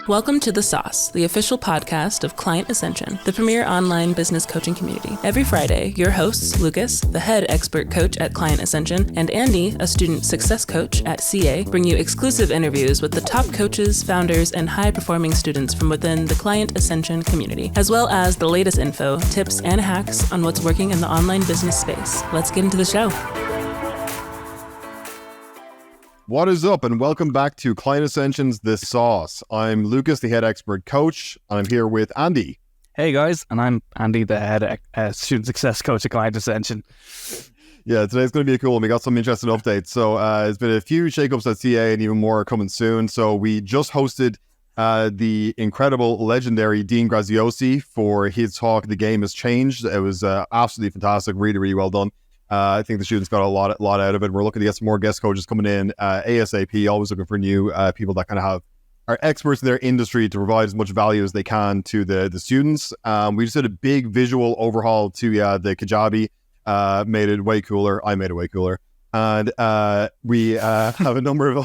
Welcome to The Sauce, the official podcast of Client Ascension, the premier online business coaching community. Every Friday, your hosts, Lucas, the head expert coach at Client Ascension, and Andy, a student success coach at CA, bring you exclusive interviews with the top coaches, founders, and high-performing students from within the Client Ascension community, as well as the latest info, tips, and hacks on what's working in the online business space. Let's get into the show. What is up, and welcome back to Client Ascension's The Sauce. I'm Lucas, the head expert coach, and I'm here with Andy. Hey guys, and I'm Andy, the head student success coach at Client Ascension. Yeah, today's going to be a cool one. We got some interesting updates. So there's been a few shakeups at CA and even more are coming soon. So we just hosted the incredible, legendary Dean Graziosi for his talk, The Game Has Changed. It was absolutely fantastic, really, really well done. I think the students got a lot out of it. We're looking to get some more guest coaches coming in ASAP, always looking for new people that kind of are experts in their industry to provide as much value as they can to the students. We just did a big visual overhaul to the Kajabi, made it way cooler. I made it way cooler. And we have a number of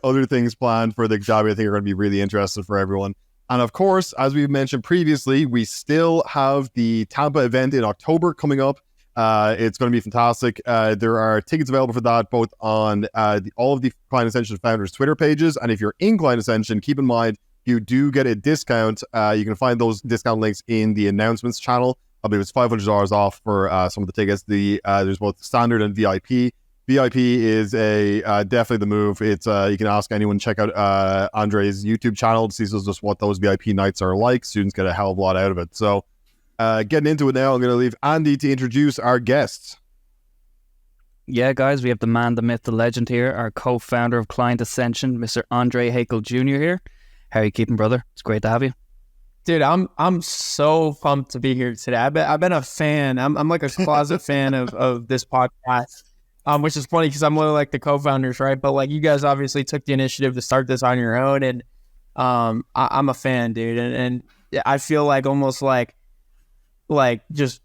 other things planned for the Kajabi I think are going to be really interesting for everyone. And of course, as we've mentioned previously, we still have the Tampa event in October coming up. It's going to be fantastic. There are tickets available for that both on all of the Client Ascension founders' Twitter pages. And if you're in Client Ascension, keep in mind you do get a discount. You can find those discount links in the announcements channel. I believe it's $500 off for some of the tickets. There's both standard and VIP. VIP is definitely the move. It's you can ask anyone. Check out Andre's YouTube channel to see just what those VIP nights are like. Students get a hell of a lot out of it. So. Getting into it now, I'm going to leave Andy to introduce our guests. Yeah, guys, we have the man, the myth, the legend here, our co-founder of Client Ascension, Mr. Andre Hakel Jr. here. How are you keeping, brother? It's great to have you. Dude, I'm so pumped to be here today. I've been a fan. I'm like a closet fan of this podcast, which is funny because I'm one of like the co-founders, right? But like you guys obviously took the initiative to start this on your own, and I'm a fan, dude. And I feel like almost like just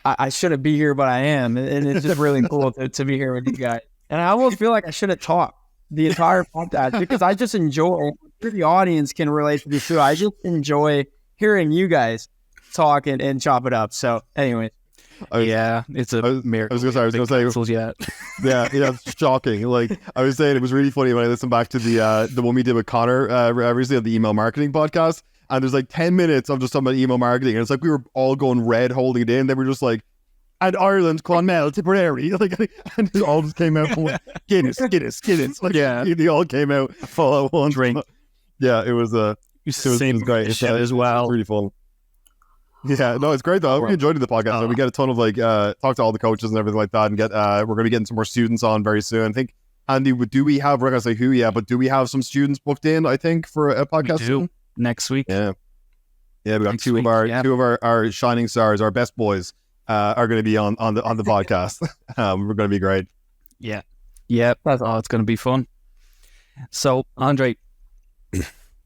I shouldn't be here, but I am, and it's just really cool to be here with you guys. And I almost feel like I should have talked the entire podcast because I just enjoy. The audience can relate to this too. I just enjoy hearing you guys talk and chop it up. So, anyway, it's a miracle. I was going to say, yeah, it's shocking. Like I was saying, it was really funny when I listened back to the one we did with Connor recently on the email marketing podcast. And there's like 10 minutes of just talking about email marketing. And it's like we were all going red holding it in. Then we were just like, and Ireland, Clonmel, Tipperary. Like, and it all just came out from Guinness. Like, yeah. They all came out full at once. Drink. Yeah, it was great. It's as well. It's really fun. Yeah, no, it's great though. We enjoyed the podcast. So we get a ton of talk to all the coaches and everything like that. And we're going to be getting some more students on very soon. I think, Andy, we're not going to say who yet, but do we have some students booked in, I think, for a podcast? We do. Next week. Yeah, we got two of our shining stars, our best boys, are going to be on the podcast. We're going to be great. Yeah. It's going to be fun. So, Andre,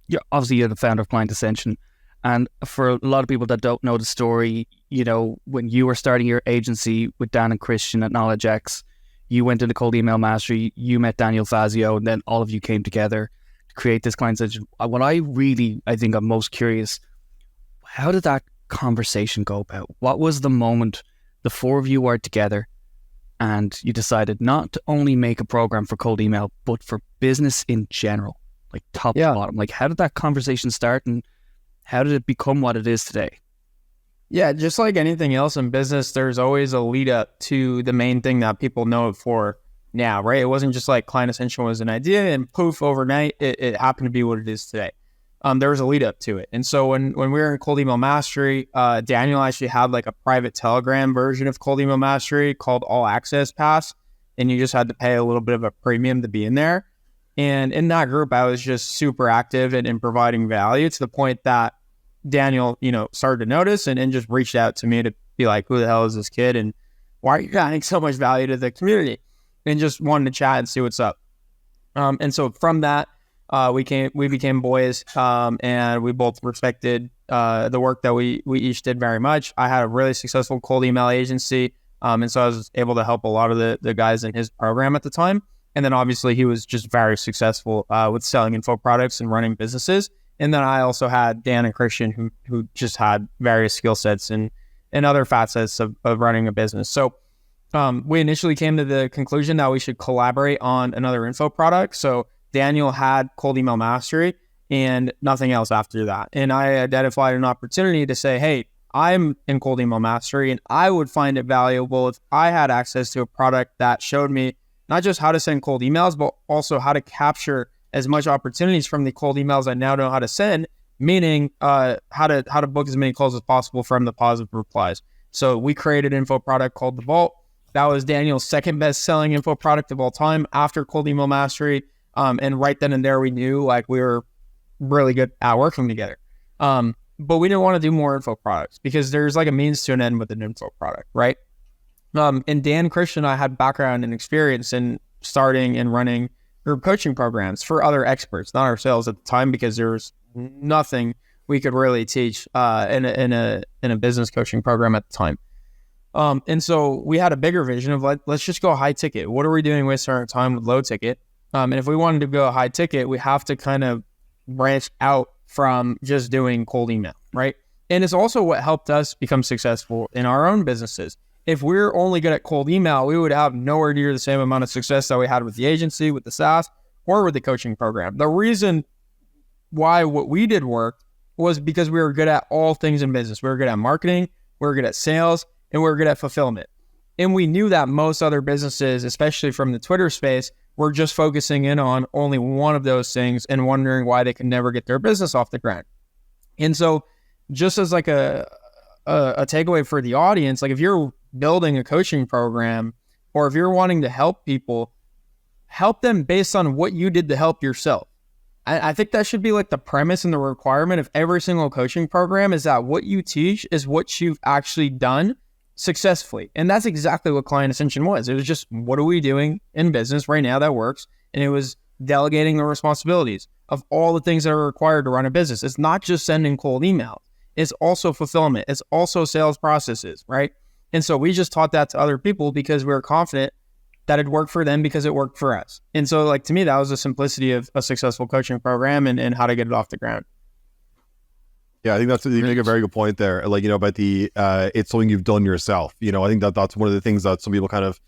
you're the founder of Client Ascension, and for a lot of people that don't know the story, you know, when you were starting your agency with Dan and Christian at Knowledge X, you went into cold email mastery. You met Daniel Fazio, and then all of you came together. Create this Client Ascension. What I think I'm most curious, how did that conversation go about? What was the moment the four of you were together and you decided not to only make a program for cold email, but for business in general, like top to bottom? Like, how did that conversation start and how did it become what it is today? Yeah, just like anything else in business, there's always a lead up to the main thing that people know it for. Now, right? It wasn't just like Client Ascension was an idea and poof, overnight, it happened to be what it is today. There was a lead up to it. And so when we were in Cold Email Mastery, Daniel actually had like a private Telegram version of Cold Email Mastery called All Access Pass. And you just had to pay a little bit of a premium to be in there. And in that group, I was just super active in providing value to the point that Daniel, started to notice and just reached out to me to be like, who the hell is this kid? And why are you adding so much value to the community? And just wanted to chat and see what's up. And so from that, we became boys, and we both respected the work that we each did very much. I had a really successful cold email agency, and so I was able to help a lot of the guys in his program at the time. And then obviously he was just very successful with selling info products and running businesses. And then I also had Dan and Christian who just had various skill sets and other facets of running a business. So we initially came to the conclusion that we should collaborate on another info product. So Daniel had cold email mastery and nothing else after that. And I identified an opportunity to say, hey, I'm in cold email mastery and I would find it valuable if I had access to a product that showed me not just how to send cold emails, but also how to capture as much opportunities from the cold emails I now know how to send, meaning how to book as many calls as possible from the positive replies. So we created an info product called The Vault. That was Daniel's second best selling info product of all time after cold email mastery. And right then and there, we knew like we were really good at working together. But we didn't want to do more info products because there's like a means to an end with an info product, right? And Dan, Christian, and I had background and experience in starting and running group coaching programs for other experts, not ourselves at the time, because there was nothing we could really teach in a business coaching program at the time. And so we had a bigger vision of let's just go high ticket. What are we doing wasting our time with low ticket? And if we wanted to go high ticket, we have to kind of branch out from just doing cold email, right? And it's also what helped us become successful in our own businesses. If we're only good at cold email, we would have nowhere near the same amount of success that we had with the agency, with the SaaS, or with the coaching program. The reason why what we did worked was because we were good at all things in business. We were good at marketing, we were good at sales, and we were good at fulfillment. And we knew that most other businesses, especially from the Twitter space, were just focusing in on only one of those things and wondering why they could never get their business off the ground. And so just as like a takeaway for the audience, like if you're building a coaching program or if you're wanting to help people, help them based on what you did to help yourself. I think that should be like the premise and the requirement of every single coaching program, is that what you teach is what you've actually done successfully. And that's exactly what Client Ascension was. It was just, what are we doing in business right now that works? And it was delegating the responsibilities of all the things that are required to run a business. It's not just sending cold emails. It's also fulfillment. It's also sales processes, right? And so we just taught that to other people because we were confident that it worked for them because it worked for us. And so like, to me, that was the simplicity of a successful coaching program and how to get it off the ground. Yeah, I think you make a very good point there. Like, about the, it's something you've done yourself. I think that's one of the things that some people kind of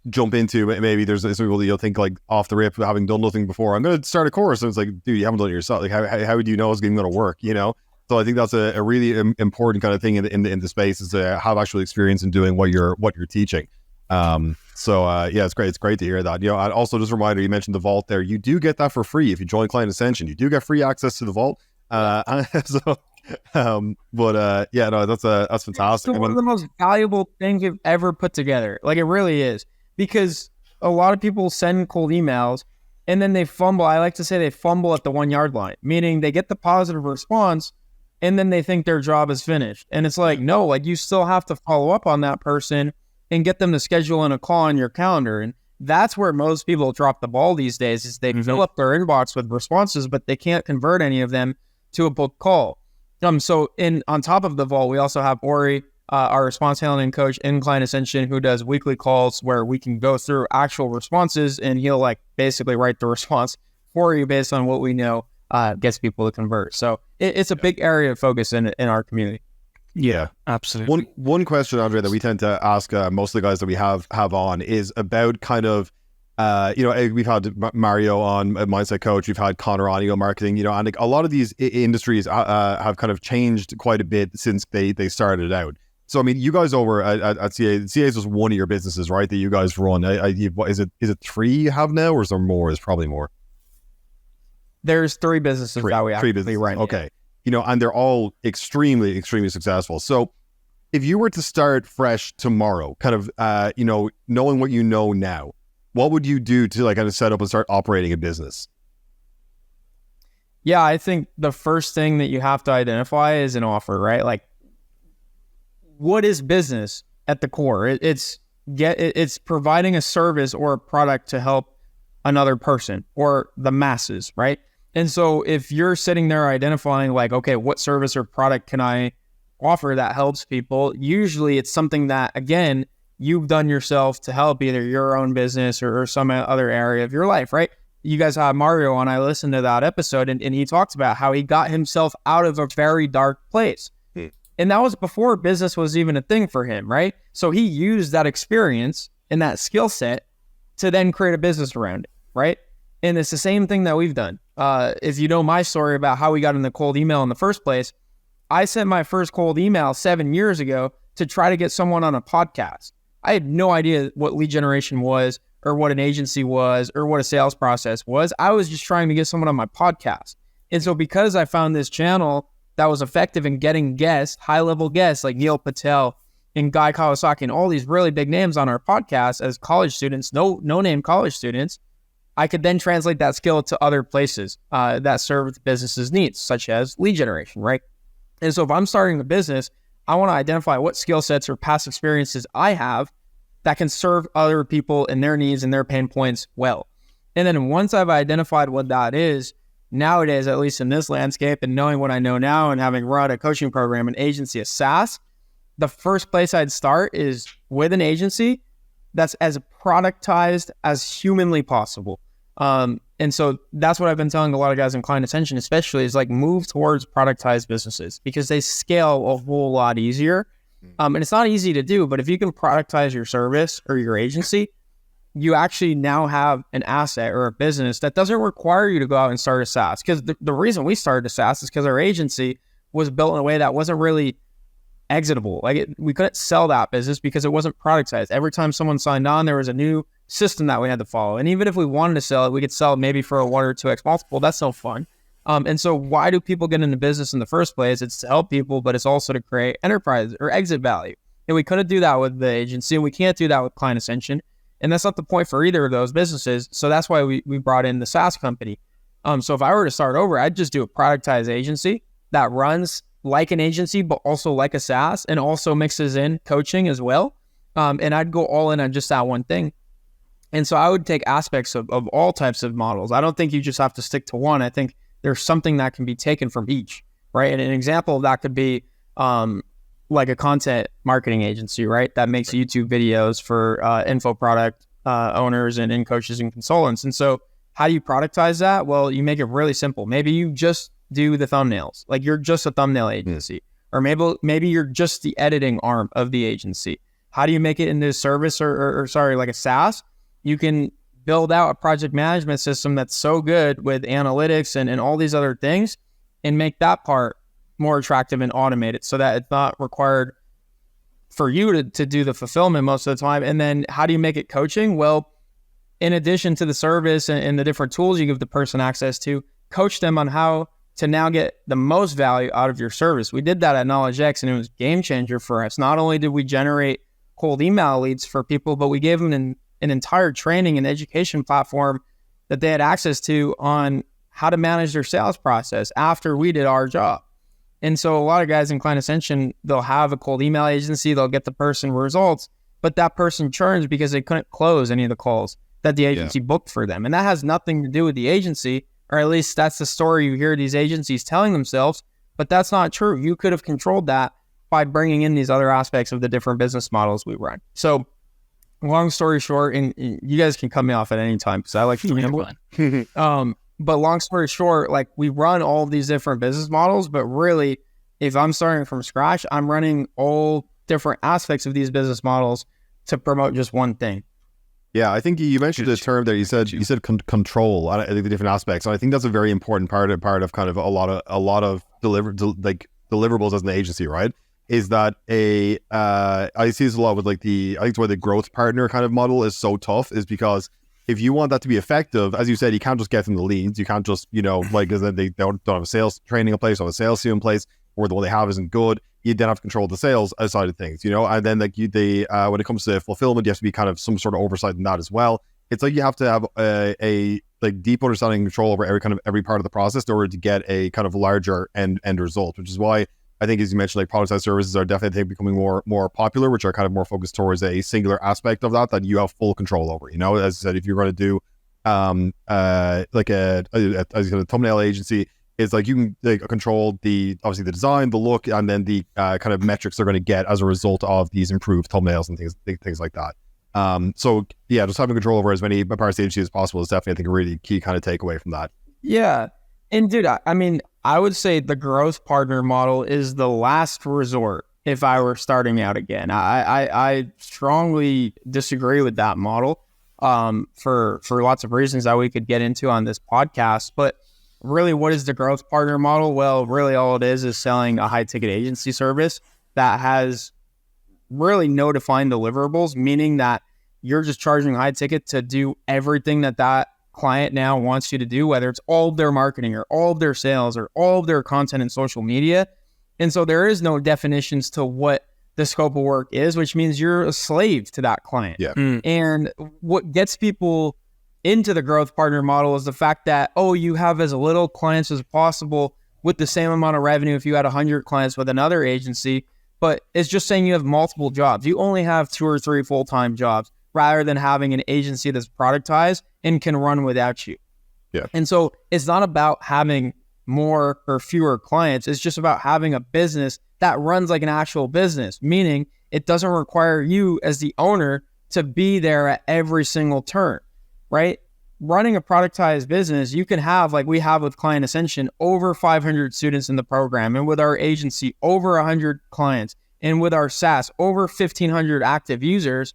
jump into. Maybe there's some people that you'll think like off the rip, having done nothing before, I'm going to start a course. And it's like, dude, you haven't done it yourself. Like, how would you know it's going to work, So I think that's a really important kind of thing in the space, is to have actual experience in doing what you're teaching. Yeah, it's great. It's great to hear that. And also just a reminder, you mentioned the Vault there. You do get that for free if you join Client Ascension. You do get free access to the Vault. That's fantastic. It's one of the most valuable things you've ever put together. Like, it really is, because a lot of people send cold emails and then they fumble. I like to say they fumble at the 1 yard line, meaning they get the positive response and then they think their job is finished. And it's like, no, like you still have to follow up on that person and get them to schedule in a call on your calendar. And that's where most people drop the ball these days, is they fill up their inbox with responses, but they can't convert any of them to a booked call. So on top of the Vault, we also have Ori, our response handling coach in Client Ascension, who does weekly calls where we can go through actual responses, and he'll like basically write the response for you based on what we know gets people to convert. So it's a big area of focus in our community. Yeah, absolutely. One question, Andre, that we tend to ask most of the guys that we have on is about kind of, we've had Mario on, Mindset Coach, we've had Connor on email marketing, and like a lot of these industries have kind of changed quite a bit since they started out. So, I mean, you guys over at CA, CA is just one of your businesses, right, that you guys run. Is it 3 you have now, or is there more? There's probably more. There's 3 businesses that we actually run. Okay. And they're all extremely, extremely successful. So if you were to start fresh tomorrow, kind of, knowing what you know now, what would you do to like kind of set up and start operating a business? Yeah, I think the first thing that you have to identify is an offer, right? Like, what is business at the core? It's providing a service or a product to help another person or the masses, right? And so if you're sitting there identifying like, okay, what service or product can I offer that helps people? Usually it's something that, again, you've done yourself to help either your own business or some other area of your life, right? You guys had Mario on. I listened to that episode, and he talked about how he got himself out of a very dark place. And that was before business was even a thing for him, right? So he used that experience and that skill set to then create a business around it, right? And it's the same thing that we've done. If you know my story about how we got in the cold email in the first place, I sent my first cold email 7 years ago to try to get someone on a podcast. I had no idea what lead generation was or what an agency was or what a sales process was. I was just trying to get someone on my podcast. And so because I found this channel that was effective in getting guests, high-level guests like Neil Patel and Guy Kawasaki and all these really big names on our podcast as college students, no-name college students, I could then translate that skill to other places that serve the business's needs, such as lead generation, right? And so if I'm starting a business, I want to identify what skill sets or past experiences I have that can serve other people and their needs and their pain points well. And then once I've identified what that is, nowadays, at least in this landscape and knowing what I know now and having run a coaching program, an agency, a SaaS, the first place I'd start is with an agency that's as productized as humanly possible. And so that's what I've been telling a lot of guys in Client Ascension, especially, is like move towards productized businesses because they scale a whole lot easier. And it's not easy to do, but if you can productize your service or your agency, you actually now have an asset or a business that doesn't require you to go out and start a SaaS. Because the reason we started a SaaS is because our agency was built in a way that wasn't really exitable. We couldn't sell that business because it wasn't productized. Every time someone signed on, there was a new system that we had to follow. And even if we wanted to sell it, we could sell it maybe for a 1 or 2x multiple. That's no fun. And so why do people get into business in the first place? It's to help people, but it's also to create enterprise or exit value. And we couldn't do that with the agency, and we can't do that with Client Ascension. And that's not the point for either of those businesses. So that's why we brought in the SaaS company. So if I were to start over, I'd just do a productized agency that runs like an agency, but also like a SaaS, and also mixes in coaching as well. And I'd go all in on just that one thing. And so I would take aspects of all types of models. I don't think you just have to stick to one. I think there's something that can be taken from each, right? And an example of that could be like a content marketing agency, right? That makes YouTube videos for info product owners and coaches and consultants. And so how do you productize that? Well, you make it really simple. Maybe you just do the thumbnails, like you're just a thumbnail agency, or maybe you're just the editing arm of the agency. How do you make it into a service or like a SaaS? You can build out a project management system that's so good with analytics and all these other things, and make that part more attractive and automate it so that it's not required for you to do the fulfillment most of the time. And then how do you make it coaching? Well, in addition to the service and the different tools you give the person access to, coach them on how to now get the most value out of your service. We did that at Knowledge X, and it was a game changer for us. Not only did we generate cold email leads for people, but we gave them an entire training and education platform that they had access to on how to manage their sales process after we did our job. And so a lot of guys in Client Ascension, they'll have a cold email agency, they'll get the person results, but that person churns because they couldn't close any of the calls that the agency booked for them. And that has nothing to do with the agency, or at least that's the story you hear these agencies telling themselves, but that's not true. You could have controlled that by bringing in these other aspects of the different business models we run. So long story short, and you guys can cut me off at any time because I like to ramble. But long story short, like we run all of these different business models, but really, if I'm starting from scratch, I'm running all different aspects of these business models to promote just one thing. Yeah, I think you mentioned a term there. You said control. I think the different aspects. And I think that's a very important part of kind of a lot of deliverables as an agency, right? Is that I see this a lot with like I think why the growth partner kind of model is so tough is because if you want that to be effective, as you said, you can't just get them the leads. You can't just, like, because they don't have a sales training in place, or a sales team in place, or the one they have isn't good. You then have to control the sales side of things, and then like when it comes to fulfillment, you have to be kind of some sort of oversight in that as well. It's like you have to have a like deep understanding and control over every part of the process in order to get a kind of larger end result, which is why I think, as you mentioned, like productized services are definitely becoming more popular, which are kind of more focused towards a singular aspect of that you have full control over. As I said, if you're going to do like a thumbnail agency, is like you can like control obviously the design, the look, and then the kind of metrics they're going to get as a result of these improved thumbnails and things like that. So yeah, just having control over as many parts of the agency as possible is definitely, I think, a really key kind of takeaway from that. Yeah. And dude, I mean, I would say the growth partner model is the last resort if I were starting out again. I strongly disagree with that model for lots of reasons that we could get into on this podcast. But really, what is the growth partner model? Well, really all it is selling a high ticket agency service that has really no defined deliverables, meaning that you're just charging high ticket to do everything that client now wants you to do, whether it's all of their marketing or all of their sales or all of their content and social media. And so there is no definitions to what the scope of work is, which means you're a slave to that client. Yeah. And what gets people into the growth partner model is the fact that, you have as little clients as possible with the same amount of revenue if you had 100 clients with another agency, but it's just saying you have multiple jobs. You only have 2 or 3 full-time jobs rather than having an agency that's productized and can run without you. Yeah. And so it's not about having more or fewer clients. It's just about having a business that runs like an actual business, meaning it doesn't require you as the owner to be there at every single turn, right? Running a productized business, you can have, like we have with Client Ascension, over 500 students in the program, and with our agency, over 100 clients, and with our SaaS, over 1,500 active users,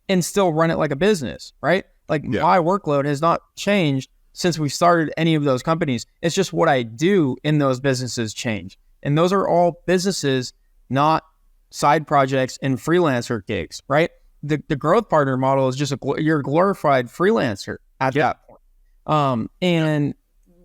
and still run it like a business, right? Like my workload has not changed since we started any of those companies. It's just what I do in those businesses change. And those are all businesses, not side projects and freelancer gigs, right? The growth partner model is just you're a glorified freelancer at that point. And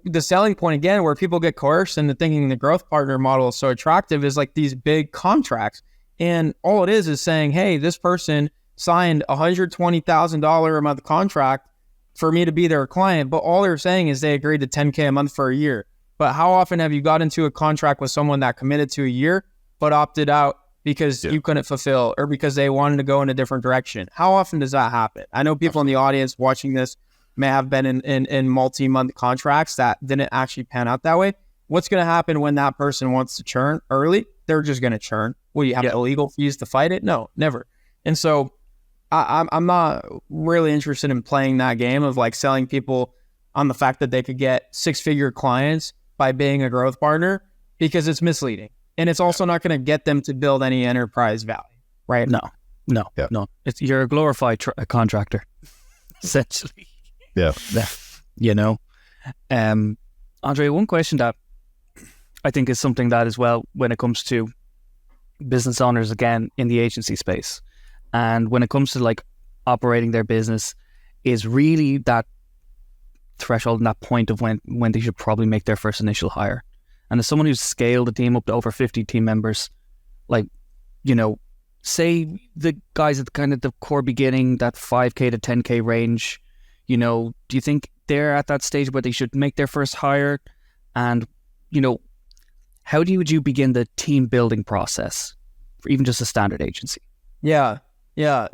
the selling point, again, where people get coerced into thinking the growth partner model is so attractive is like these big contracts. And all it is saying, hey, this person signed $120,000 a month contract for me to be their client, but all they're saying is they agreed to $10K a month for a year. But how often have you got into a contract with someone that committed to a year but opted out because you couldn't fulfill or because they wanted to go in a different direction? How often does that happen? I know people in the audience watching this may have been in multi-month contracts that didn't actually pan out that way. What's going to happen when that person wants to churn early? They're just going to churn. Will you have illegal fees to fight it? No, never. And so I'm not really interested in playing that game of like selling people on the fact that they could get 6-figure clients by being a growth partner, because it's misleading. And it's also not going to get them to build any enterprise value, right? No. You're a glorified contractor, essentially. Yeah. You know, Andre, one question that I think is something that as well, when it comes to business owners, again, in the agency space, and when it comes to like operating their business, is really that threshold and that point of when they should probably make their first initial hire. And as someone who's scaled a team up to over 50 team members, like, you know, say the guys at kind of the core beginning, that 5K to 10K range, you know, do you think they're at that stage where they should make their first hire? And, you know, how would you begin the team building process for even just a standard agency? Yeah.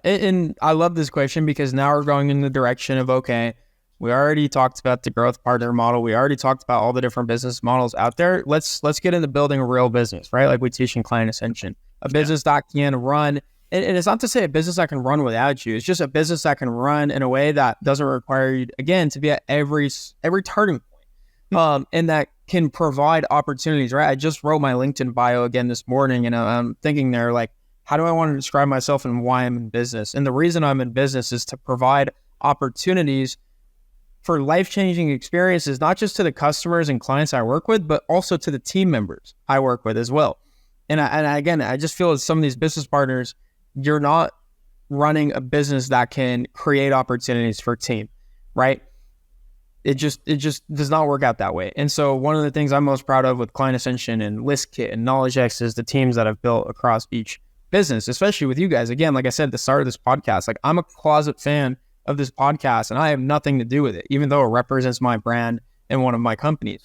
And I love this question because now we're going in the direction of, okay, we already talked about the growth partner model. We already talked about all the different business models out there. Let's get into building a real business, right? Like we teach in Client Ascension, a business that can run. And it's not to say a business that can run without you. It's just a business that can run in a way that doesn't require you, again, to be at every turning point, and that can provide opportunities, right? I just wrote my LinkedIn bio again this morning, and I'm thinking there, like, how do I want to describe myself and why I'm in business? And the reason I'm in business is to provide opportunities for life-changing experiences, not just to the customers and clients I work with, but also to the team members I work with as well. And I just feel as some of these business partners, you're not running a business that can create opportunities for team, right? It just does not work out that way. And so one of the things I'm most proud of with Client Ascension and ListKit and KnowledgeX is the teams that I've built across each business, especially with you guys. Again, like I said at the start of this podcast, like I'm a closet fan of this podcast and I have nothing to do with it, even though it represents my brand and one of my companies.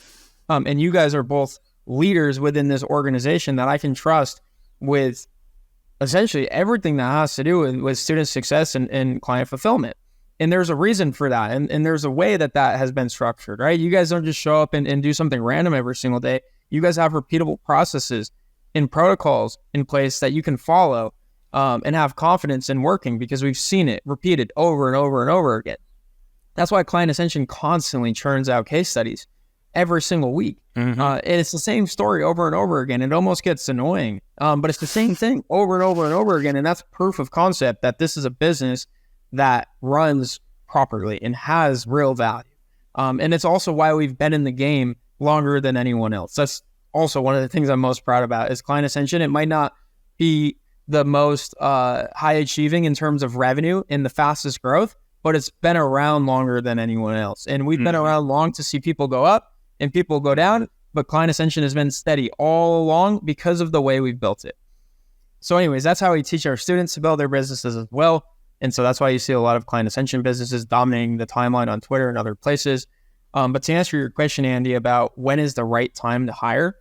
And you guys are both leaders within this organization that I can trust with essentially everything that has to do with student success and client fulfillment. And there's a reason for that. And there's a way that has been structured, right? You guys don't just show up and do something random every single day. You guys have repeatable processes and protocols in place that you can follow and have confidence in working, because we've seen it repeated over and over and over again. That's why Client Ascension constantly churns out case studies every single week. And it's the same story over and over again. It almost gets annoying, but it's the same thing over and over and over again. And that's proof of concept that this is a business that runs properly and has real value. And it's also why we've been in the game longer than anyone else. That's also one of the things I'm most proud about is Client Ascension. It might not be the most high achieving in terms of revenue and the fastest growth, but it's been around longer than anyone else. And we've been around long to see people go up and people go down, but Client Ascension has been steady all along because of the way we've built it. So anyways, that's how we teach our students to build their businesses as well. And so that's why you see a lot of Client Ascension businesses dominating the timeline on Twitter and other places. But to answer your question, Andy, about when is the right time to hire,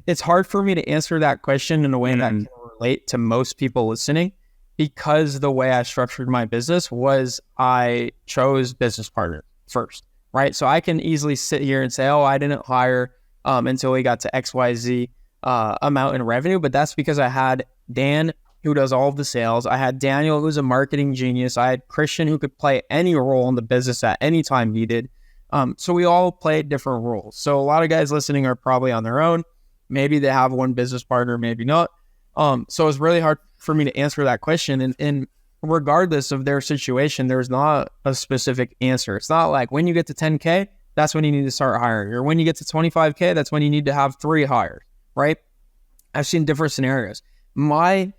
it's hard for me to answer that question in a way that can relate to most people listening, because the way I structured my business was I chose business partner first, right? So I can easily sit here and say, oh, I didn't hire until we got to XYZ amount in revenue, but that's because I had Dan, who does all of the sales. I had Daniel, who's a marketing genius. I had Christian, who could play any role in the business at any time needed. So we all played different roles. So a lot of guys listening are probably on their own. Maybe they have one business partner, maybe not. So it's really hard for me to answer that question. And regardless of their situation, there's not a specific answer. It's not like when you get to 10K, that's when you need to start hiring. Or when you get to 25K, that's when you need to have 3 hires, right? I've seen different scenarios. My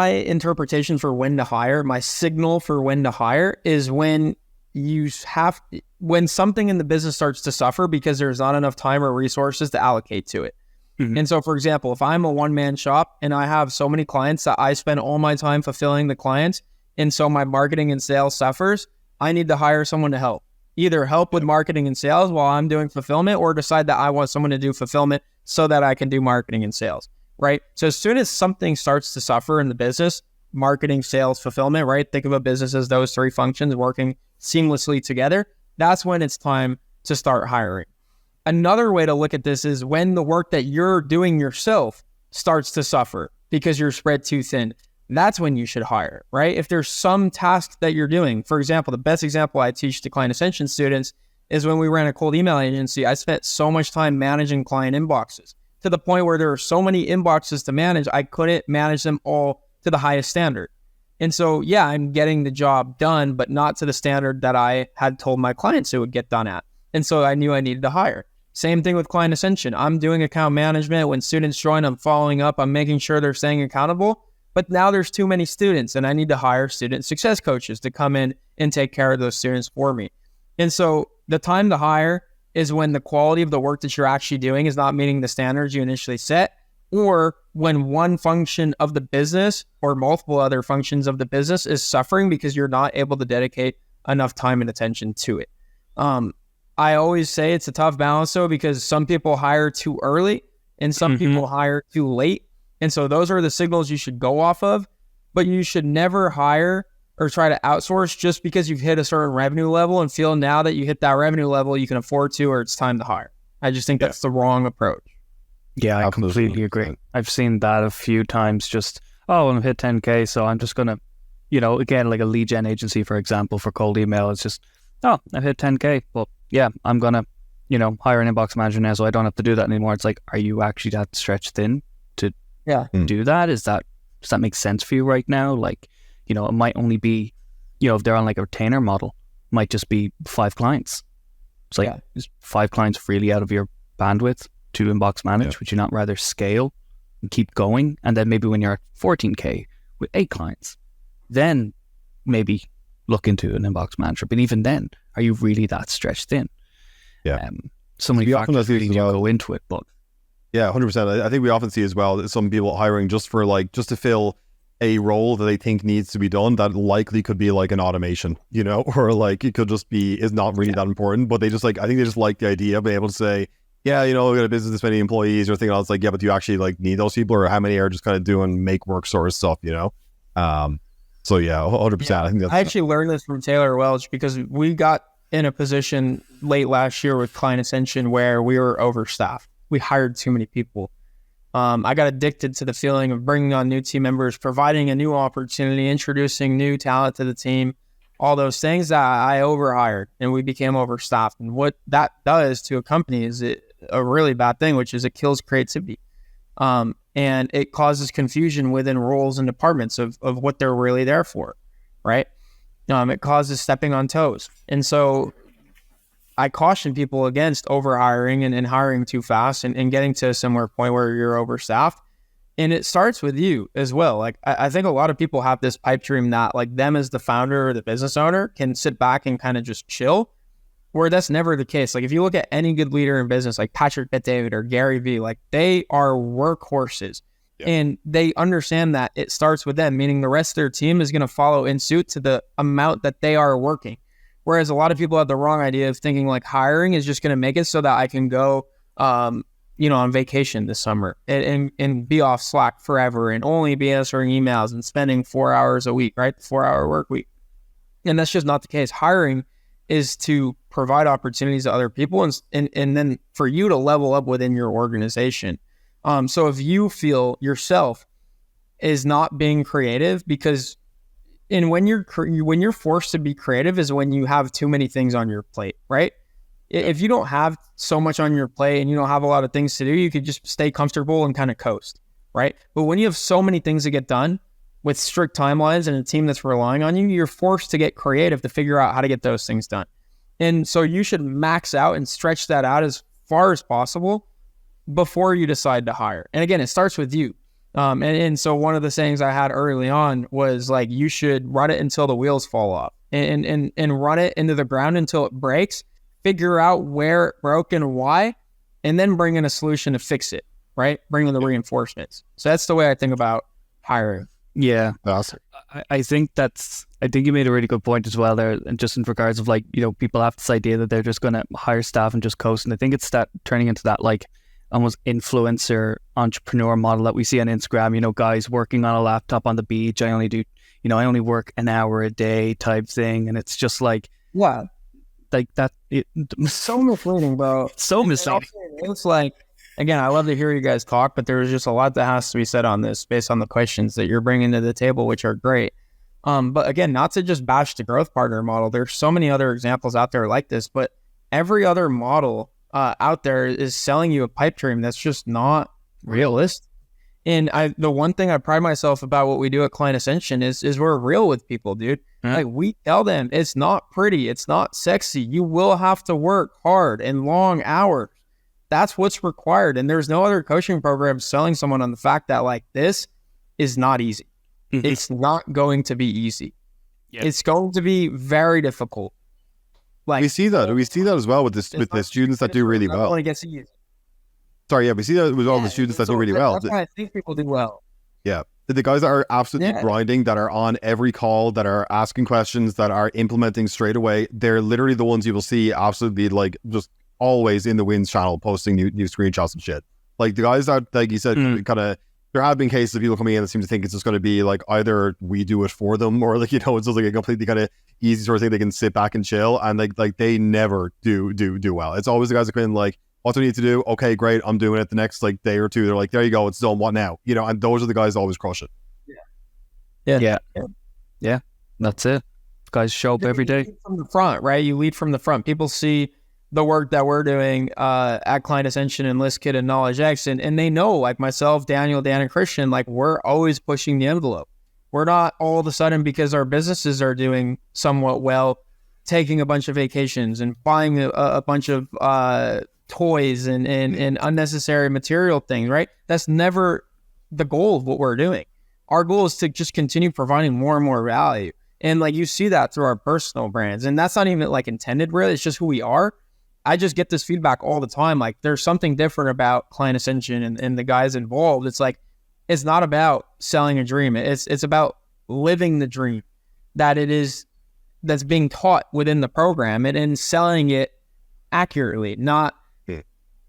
interpretation for when to hire, my signal for when to hire is when something in the business starts to suffer because there's not enough time or resources to allocate to it. And so, for example, if I'm a one-man shop and I have so many clients that I spend all my time fulfilling the clients, and so my marketing and sales suffers, I need to hire someone to help. Either help with marketing and sales while I'm doing fulfillment, or decide that I want someone to do fulfillment so that I can do marketing and sales, right? So as soon as something starts to suffer in the business, marketing, sales, fulfillment, right? Think of a business as those 3 functions working seamlessly together. That's when it's time to start hiring. Another way to look at this is when the work that you're doing yourself starts to suffer because you're spread too thin. That's when you should hire, right? If there's some task that you're doing, for example, the best example I teach to Client Ascension students is when we ran a cold email agency. I spent so much time managing client inboxes to the point where there are so many inboxes to manage, I couldn't manage them all to the highest standard. And so, yeah, I'm getting the job done, but not to the standard that I had told my clients it would get done at. And so I knew I needed to hire. Same thing with Client Ascension. I'm doing account management. When students join, I'm following up. I'm making sure they're staying accountable. But now there's too many students, and I need to hire student success coaches to come in and take care of those students for me. And so the time to hire is when the quality of the work that you're actually doing is not meeting the standards you initially set, or when one function of the business or multiple other functions of the business is suffering because you're not able to dedicate enough time and attention to it. I always say it's a tough balance though, because some people hire too early and some people hire too late. And so those are the signals you should go off of, but you should never hire or try to outsource just because you've hit a certain revenue level and feel now that you hit that revenue level, you can afford to, or it's time to hire. I just think that's the wrong approach. Yeah, I completely agree. I've seen that a few times. Just, I've hit 10K, so I'm just going to, again, like a lead gen agency, for example, for cold email, it's just, I've hit 10K, but yeah, I'm going to, hire an inbox manager now so I don't have to do that anymore. It's like, are you actually that stretched thin to do that? Does that make sense for you right now? Like, it might only be, if they're on like a retainer model, it might just be 5 clients. It's like, is 5 clients really out of your bandwidth to inbox manage? Would you not rather scale and keep going? And then maybe when you're at 14K with 8 clients, then maybe look into an inbox manager. But even then, are you really that stretched thin? Yeah. So many factors really do go into it, but yeah, 100%. I think we often see as well that some people hiring just to fill a role that they think needs to be done that likely could be like an automation, or like it could just be, is not really that important, but they just I think they just like the idea of being able to say, we got a business this many employees or thing else. Like, yeah, but do you actually like need those people, or how many are just kind of doing make work sort of stuff, So yeah, 100%. Yeah. I think I actually learned this from Taylor Welch because we got in a position late last year with Client Ascension where we were overstaffed. We hired too many people. I got addicted to the feeling of bringing on new team members, providing a new opportunity, introducing new talent to the team, all those things that I overhired, and we became overstaffed. And what that does to a company is a really bad thing, which is it kills creativity. And it causes confusion within roles and departments of what they're really there for, right? It causes stepping on toes. And so I caution people against overhiring and hiring too fast and getting to a similar point where you're overstaffed. And it starts with you as well. Like, I think a lot of people have this pipe dream that like them as the founder or the business owner can sit back and kind of just chill, where that's never the case. Like if you look at any good leader in business, like Patrick Bet-David or Gary Vee, like they are workhorses. Yeah. And they understand that it starts with them, meaning the rest of their team is going to follow in suit to the amount that they are working. Whereas a lot of people have the wrong idea of thinking like hiring is just going to make it so that I can go, on vacation this summer and be off Slack forever and only be answering emails and spending 4 hours a week, right? 4-hour work week. And that's just not the case. Hiring is to provide opportunities to other people and then for you to level up within your organization. So if you feel yourself is not being creative when you're forced to be creative is when you have too many things on your plate, right? Yeah. If you don't have so much on your plate and you don't have a lot of things to do, you could just stay comfortable and kind of coast, right? But when you have so many things to get done with strict timelines and a team that's relying on you, you're forced to get creative to figure out how to get those things done. And so you should max out and stretch that out as far as possible before you decide to hire. And again, it starts with you. And so one of the sayings I had early on was like, you should run it until the wheels fall off and run it into the ground until it breaks, figure out where it broke and why, and then bring in a solution to fix it, right? Bring in the reinforcements. So that's the way I think about hiring. Yeah. Awesome. I think you made a really good point as well there, and just in regards of like, people have this idea that they're just going to hire staff and just coast. And I think it's that turning into that like almost influencer entrepreneur model that we see on Instagram, guys working on a laptop on the beach. I only work an hour a day type thing. And it's just like, wow, like that. So misleading, bro. So misleading. It's like, again, I love to hear you guys talk, but there's just a lot that has to be said on this based on the questions that you're bringing to the table, which are great. But again, not to just bash the growth partner model. There's so many other examples out there like this, but every other model out there is selling you a pipe dream that's just not realistic. And the one thing I pride myself about what we do at Client Ascension is we're real with people, dude. Mm-hmm. Like we tell them it's not pretty, it's not sexy. You will have to work hard and long hours. That's what's required. And there's no other coaching program selling someone on the fact that like this is not easy. Mm-hmm. It's not going to be easy. Yep. It's going to be very difficult. Like we see that as well with the students that do really well. It gets easy. Sorry, yeah, we see that with all the students that do really well. That's why I think people do well. Yeah. The guys that are absolutely grinding, that are on every call, that are asking questions, that are implementing straight away, they're literally the ones you will see absolutely like just always in the wins channel posting new screenshots and shit. Like the guys that, like you said, kind of, there have been cases of people coming in that seem to think it's just going to be like either we do it for them or like, it's just like a completely kind of easy sort of thing. They can sit back and chill, and like they never do well. It's always the guys that come in like, what do we need to do? Okay, great. I'm doing it. The next like day or two, they're like, there you go. It's done. What now? And those are the guys that always crush it. Yeah. That's it. Guys show up every day. You lead from the front, right? You lead from the front. People see the work that we're doing at Client Ascension and ListKit and Knowledge X, and they know, like myself, Daniel, Dan, and Christian, like we're always pushing the envelope. We're not all of a sudden, because our businesses are doing somewhat well, taking a bunch of vacations and buying a bunch of toys and unnecessary material things, right? That's never the goal of what we're doing. Our goal is to just continue providing more and more value. And like you see that through our personal brands. And that's not even like intended really. It's just who we are. I just get this feedback all the time. Like there's something different about Client Ascension and the guys involved. It's like, it's not about selling a dream. It's about living the dream that's being taught within the program and selling it accurately, not,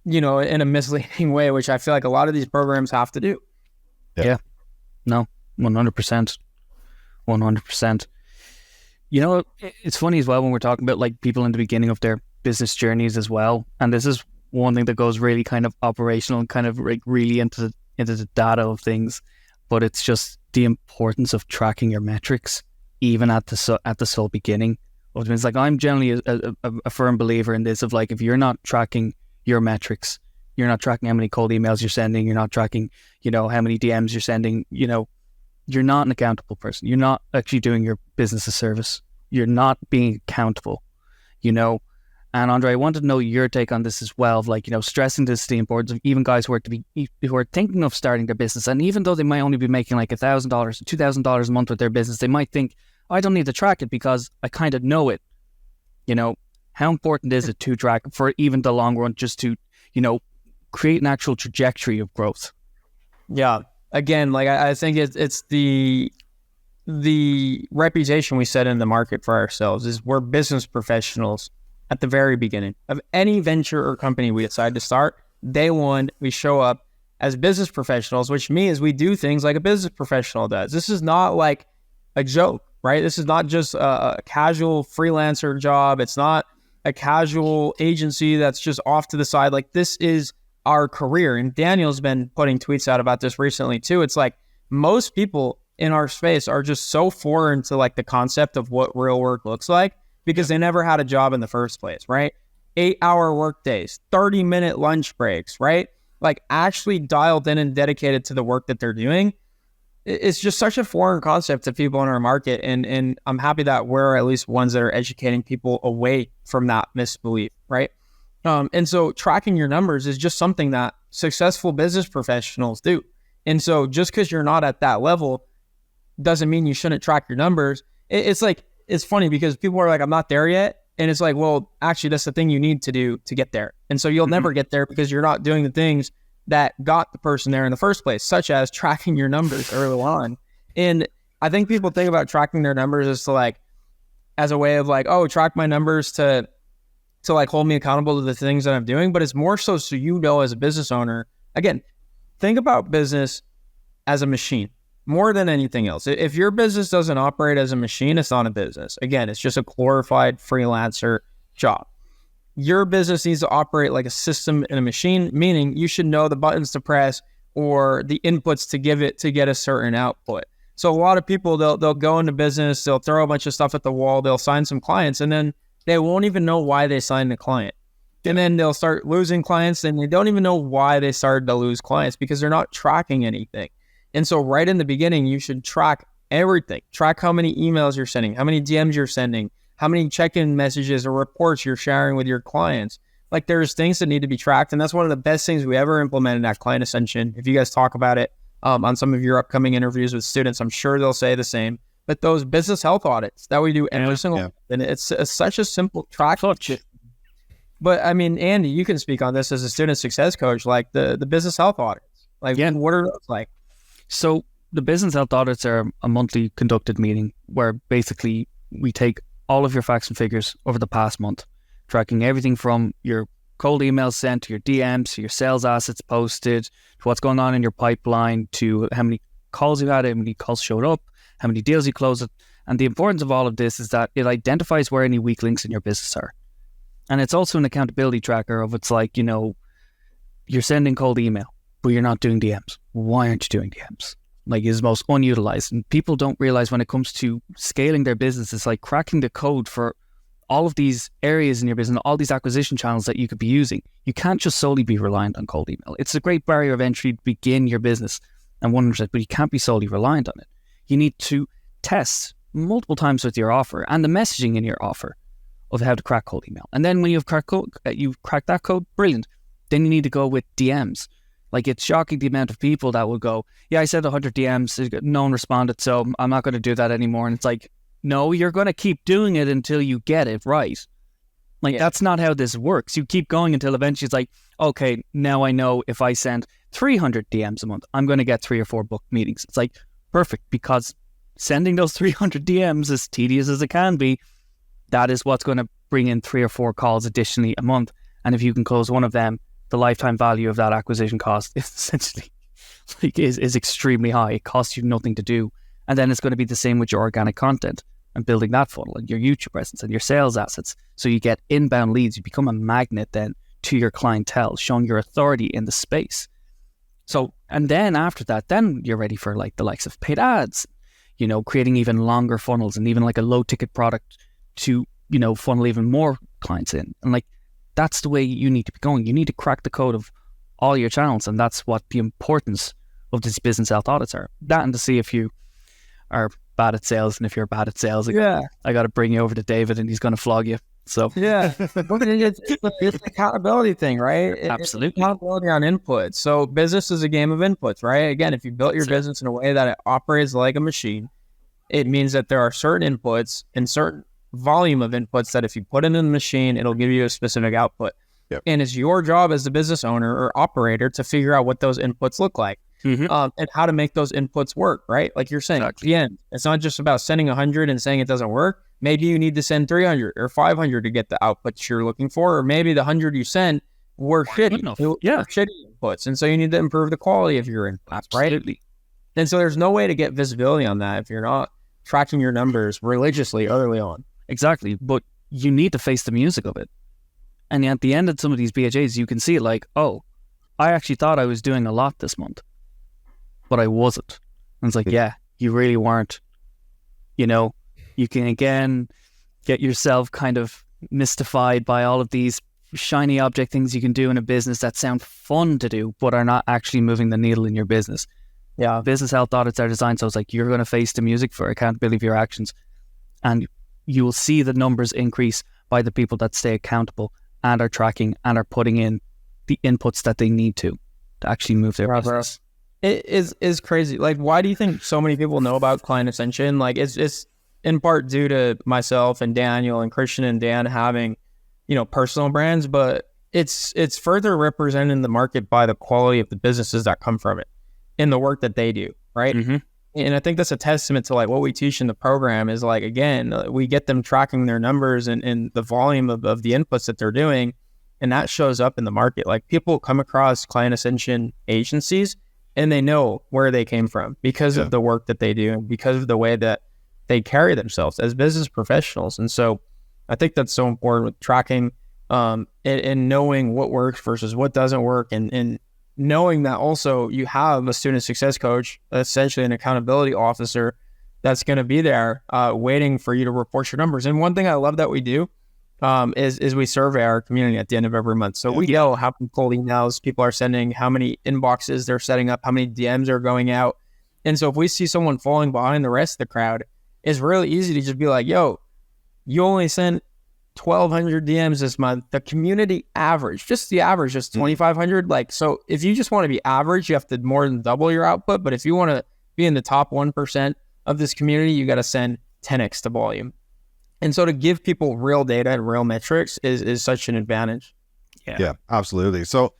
in a misleading way, which I feel like a lot of these programs have to do. Yeah. No, 100%. 100%. You know, it's funny as well when we're talking about like people in the beginning of their business journeys as well. And this is one thing that goes really kind of operational and kind of like really into the data of things. But it's just the importance of tracking your metrics, even at the sole beginning. It's like I'm generally a firm believer in this of like, if you're not tracking your metrics, you're not tracking how many cold emails you're sending, you're not tracking, you know, how many DMs you're sending, you know, you're not an accountable person. You're not actually doing your business a service. You're not being accountable, you know. And Andre, I wanted to know your take on this as well, of like, you know, stressing this the importance of even guys who are thinking of starting their business, and even though they might only be making like $1,000 or $2,000 a month with their business, they might think, I don't need to track it because I kind of know it. You know, how important is it to track for even the long run, just to, you know, create an actual trajectory of growth? Yeah. Again, like I think it's the reputation we set in the market for ourselves is we're business professionals at the very beginning of any venture or company we decide to start. Day one, we show up as business professionals, which means we do things like a business professional does. This is not like a joke, right? This is not just a casual freelancer job. It's not a casual agency that's just off to the side. Like, this is our career. And Daniel's been putting tweets out about this recently too. It's like most people in our space are just so foreign to like the concept of what real work looks like because they never had a job in the first place, right? 8-hour work days, 30-minute lunch breaks, right? Like actually dialed in and dedicated to the work that they're doing. It's just such a foreign concept to people in our market. And I'm happy that we're at least ones that are educating people away from that misbelief, right? And so tracking your numbers is just something that successful business professionals do. And so just because you're not at that level doesn't mean you shouldn't track your numbers. It's like, it's funny because people are like, I'm not there yet. And it's like, well, actually, that's the thing you need to do to get there. And so you'll never get there because you're not doing the things that got the person there in the first place, such as tracking your numbers early on. And I think people think about tracking their numbers as to like, as a way of like, oh, track my numbers to like hold me accountable to the things that I'm doing. But it's more so you know, as a business owner, again, think about business as a machine more than anything else. If your business doesn't operate as a machine, it's not a business. Again, it's just a glorified freelancer job. Your business needs to operate like a system in a machine, meaning you should know the buttons to press or the inputs to give it to get a certain output. So a lot of people, they'll go into business, they'll throw a bunch of stuff at the wall, they'll sign some clients, and then they won't even know why they signed the client. And then they'll start losing clients, and they don't even know why they started to lose clients because they're not tracking anything. And so right in the beginning, you should track everything. Track how many emails you're sending, how many DMs you're sending, how many check-in messages or reports you're sharing with your clients. Like, there's things that need to be tracked. And that's one of the best things we ever implemented at Client Ascension. If you guys talk about it on some of your upcoming interviews with students, I'm sure they'll say the same. But those business health audits that we do every single and it's such a simple track. But I mean, Andy, you can speak on this as a student success coach, like the business health audits. Like, what are those like? So the business health audits are a monthly conducted meeting where basically we take all of your facts and figures over the past month, tracking everything from your cold emails sent to your DMs, to your sales assets posted, to what's going on in your pipeline, to how many calls you had, how many calls showed up, how many deals you closed. And the importance of all of this is that it identifies where any weak links in your business are. And it's also an accountability tracker of it's like, you know, you're sending cold email, but you're not doing DMs. Why aren't you doing DMs? Like, is most unutilized. And people don't realize when it comes to scaling their business, it's like cracking the code for all of these areas in your business, all these acquisition channels that you could be using. You can't just solely be reliant on cold email. It's a great barrier of entry to begin your business and 100%, but you can't be solely reliant on it. You need to test multiple times with your offer and the messaging in your offer of how to crack cold email. And then when you've cracked that code, brilliant. Then you need to go with DMs. Like, it's shocking the amount of people that will go, yeah, I sent 100 DMs, no one responded, so I'm not going to do that anymore. And it's like, no, you're going to keep doing it until you get it right. Like, that's not how this works. You keep going until eventually it's like, okay, now I know if I send 300 DMs a month, I'm going to get 3 or 4 booked meetings. It's like, perfect, because sending those 300 DMs, as tedious as it can be, that is what's going to bring in 3 or 4 calls additionally a month. And if you can close one of them, the lifetime value of that acquisition cost is essentially is extremely high. It costs you nothing to do. And then it's going to be the same with your organic content and building that funnel and your YouTube presence and your sales assets. So you get inbound leads, you become a magnet then to your clientele, showing your authority in the space. So, and then after that, then you're ready for like the likes of paid ads, you know, creating even longer funnels and even like a low ticket product to, you know, funnel even more clients in. And like, that's the way you need to be going. You need to crack the code of all your channels. And that's what the importance of these business health audits are. That and to see if you are bad at sales. And if you're bad at sales, I got to bring you over to David and he's going to flog you. So yeah, but it's an accountability thing, right? Absolutely. It's accountability on inputs. So business is a game of inputs, right? Again, if you built your business in a way that it operates like a machine, it means that there are certain inputs and certain volume of inputs that if you put in the machine, it'll give you a specific output. Yep. And it's your job as the business owner or operator to figure out what those inputs look like. And how to make those inputs work, right? Like you're saying, Exactly. at the end, it's not just about sending 100 and saying it doesn't work. Maybe you need to send 300 or 500 to get the outputs you're looking for, or maybe the 100 you send were shitty. Yeah. Shitty inputs. And so you need to improve the quality of your inputs, Absolutely. right? And so there's no way to get visibility on that if you're not tracking your numbers religiously early on. Exactly. But you need to face the music of it. And at the end of some of these BHAs, you can see it like, oh, I actually thought I was doing a lot this month, but I wasn't. And it's like, yeah, you really weren't. You know, you can again get yourself kind of mystified by all of these shiny object things you can do in a business that sound fun to do, but are not actually moving the needle in your business. Yeah. Business health audits are designed so it's like you're going to face the music for accountability of your actions, and you will see the numbers increase by the people that stay accountable and are tracking and are putting in the inputs that they need to actually move their business. It is crazy. Like, why do you think so many people know about Client Ascension? Like, it's in part due to myself and Daniel and Christian and Dan having, you know, personal brands, but it's further represented in the market by the quality of the businesses that come from it and the work that they do, right? And I think that's a testament to like what we teach in the program is like, again, we get them tracking their numbers and the volume of the inputs that they're doing. And that shows up in the market. Like people come across Client Ascension agencies and they know where they came from because of the work that they do and because of the way that they carry themselves as business professionals. And so I think that's so important with tracking and knowing what works versus what doesn't work and knowing that also you have a student success coach, essentially an accountability officer that's going to be there waiting for you to report your numbers. And one thing I love that we do is we survey our community at the end of every month. So we know how many cold emails people are sending, how many inboxes they're setting up, how many DMs are going out. And so if we see someone falling behind the rest of the crowd, it's really easy to just be like, yo, you only sent 1,200 DMs this month. The community average, just the average, just 2,500. Like, so if you just want to be average, you have to more than double your output. But if you want to be in the top 1% of this community, you got to send 10x the volume. And so to give people real data and real metrics is such an advantage. Yeah, absolutely. So,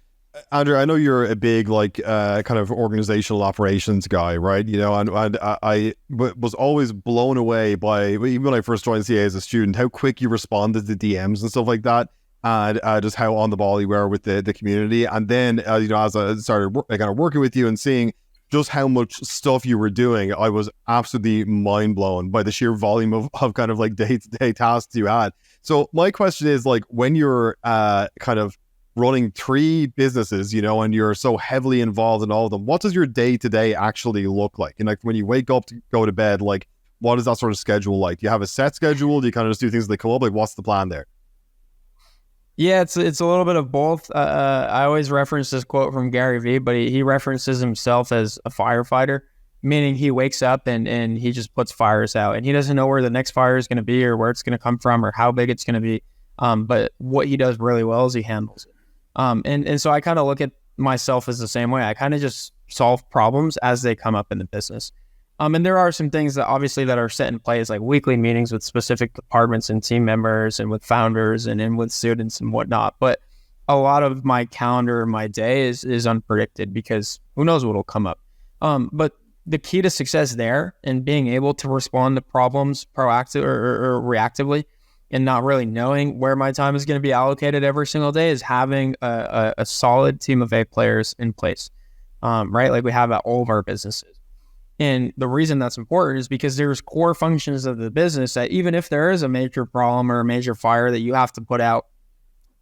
Andrew, I know you're a big kind of organizational operations guy, right? You know, and I was always blown away by, even when I first joined CA as a student, how quick you responded to DMs and stuff like that, and just how on the ball you were with the community. And then, you know, as I started kind of working with you and seeing just how much stuff you were doing, I was absolutely mind blown by the sheer volume of kind of like day-to-day tasks you had. So my question is, like, when you're kind of running 3 businesses, you know, and you're so heavily involved in all of them, what does your day-to-day actually look like? And like when you wake up to go to bed, like what is that sort of schedule like? Do you have a set schedule? Do you kind of just do things as they come up? Like what's the plan there? Yeah, it's a little bit of both. I always reference this quote from Gary Vee, but he references himself as a firefighter, meaning he wakes up and he just puts fires out, and he doesn't know where the next fire is going to be or where it's going to come from or how big it's going to be. But what he does really well is he handles it. And so I kind of look at myself as the same way. I kind of just solve problems as they come up in the business. And there are some things that obviously that are set in place, like weekly meetings with specific departments and team members and with founders and with students and whatnot. But a lot of my calendar, my day is unpredicted because who knows what will come up. But the key to success there and being able to respond to problems proactive or reactively and not really knowing where my time is going to be allocated every single day is having a solid team of A players in place, right? Like we have at all of our businesses. And the reason that's important is because there's core functions of the business that even if there is a major problem or a major fire that you have to put out,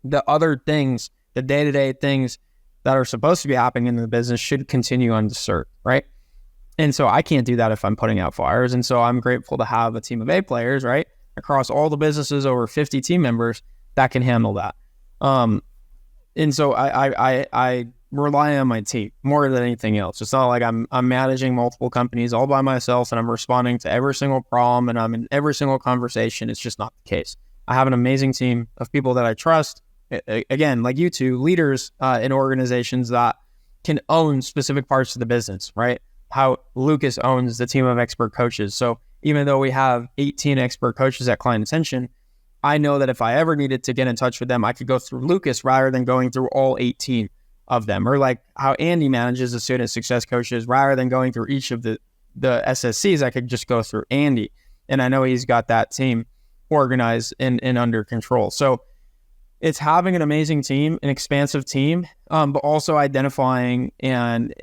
the other things, the day-to-day things that are supposed to be happening in the business should continue undisturbed, right? And so I can't do that if I'm putting out fires. And so I'm grateful to have a team of A players, right? Across all the businesses, over 50 team members that can handle that. And so I rely on my team more than anything else. It's not like I'm managing multiple companies all by myself and I'm responding to every single problem and I'm in every single conversation. It's just not the case. I have an amazing team of people that I trust. Again, like you two, leaders in organizations that can own specific parts of the business, right? How Lucas owns the team of expert coaches. So even though we have 18 expert coaches at Client Ascension, I know that if I ever needed to get in touch with them, I could go through Lucas rather than going through all 18 of them. Or like how Andy manages the student success coaches, rather than going through each of the SSCs, I could just go through Andy. And I know he's got that team organized and under control. So it's having an amazing team, an expansive team, but also identifying and